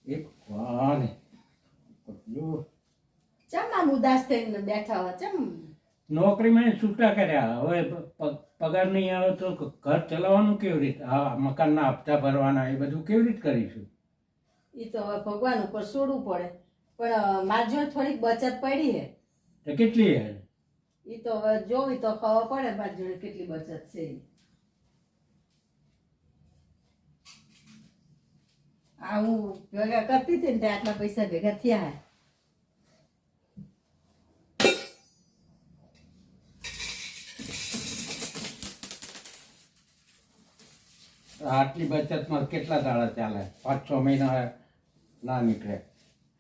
એક વાને જો ચમ આમ ઉદાસ થઈને બેઠા હો ચમ? નોકરીમાં છૂટા કર્યા, હવે પગાર નહીં આવે તો ઘર ચલાવવાનું કેવી રીતે? આ મકાનના હપ્તા ભરવાના એ બધું કેવી રીતે કરીશું? એ તો હવે ભગવાન ઉપર છોડવું પડે, પણ મારી જોડે થોડીક બચત પડી હે. તો કેટલી હે? એ તો હવે જોવી તો ખબર પડે મારી જોડે કેટલી બચત છે ઈ. આ હું ભેગા કરતી હતી ને આટલા પૈસા ભેગા થયા હે. આટલી બચતમાં કેટલા દાડા ચાલે? 5-6 મહિના ના નીકળે.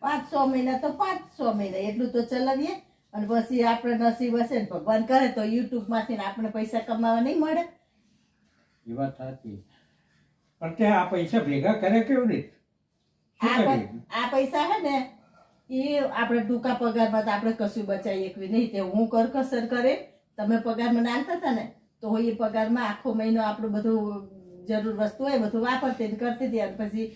5-6 મહિના તો 5-6 મહિના એટલું તો ચલાવીએ, અને પછી આપણે નસીબ હશે ને ભગવાન કરે તો યુટ્યુબ માંથી આપણે પૈસા કમાવા નહીં મળે. એ વાત સાચી, પણ તે આ પૈસા ભેગા કરે કેવી રીતે? આ પૈસા હે ને એ આપણે ટૂંકા પગારમાં તો આપણે કશું બચાવી એકવી નહીં. તે હું કરકસર કરે, તમે પગાર મને આલતા હતા ને તો એ પગારમાં આખો મહિનો આપણું બધું જરૂર વસ્તુ હોય બધું વાપરતી ને કરતી હતી, અને પછી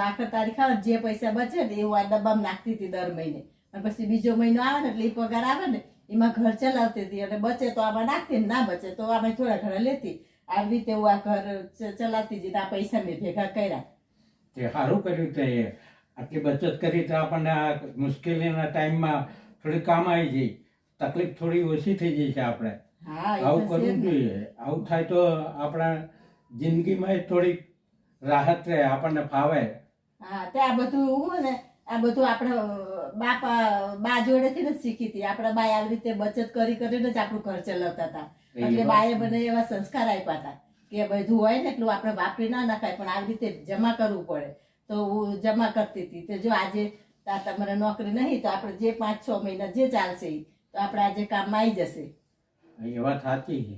આખર તારીખ આવે જે પૈસા બચે ને એવું આ ડબ્બામાં નાખતી હતી દર મહિને, અને પછી બીજો મહિનો આવે ને એટલે એ પગાર આવે ને એમાં ઘર ચલાવતી હતી, અને બચે તો આમાં નાખતી ને ના બચે તો આમાં થોડા ઘણા લેતી. આવી રીતે હું આ ઘર ચલાવતી હતી. આ પૈસા મેં ભેગા કર્યા. તે સારું કર્યું. તે આટલી બચત કરી તો આપણને આ મુશ્કેલીના ટાઈમમાં થોડી કામ આવી જાય, તકલીફ થોડી ઓછી થઈ જાય છે. આપણે હા આવું કરવું જોઈએ. આવું થાય તો આપણા જિંદગીમાં થોડીક રાહત રહે, આપણને ફાવે. હા, તે આ બધું હું ને આ બધું આપણે બા જોડેથી જ શીખી હતી. આપણા બા આવી રીતે બચત કરી કરીને જ આપણું ઘર ચલાવતા હતા. એટલે બાએ મને એવા સંસ્કાર આપ્યા હતા કે બધું હોય ને એટલું આપણે વાપરી ના નખાય, પણ આવી રીતે જમા કરવું પડે. તો હું જમા કરતી હતી. તો જો આજે તમારે નોકરી નહીં તો આપણે જે 5-6 મહિના જે ચાલશે તો આપણે આજે કામમાં આવી જશે. એ વાત સાચી છે.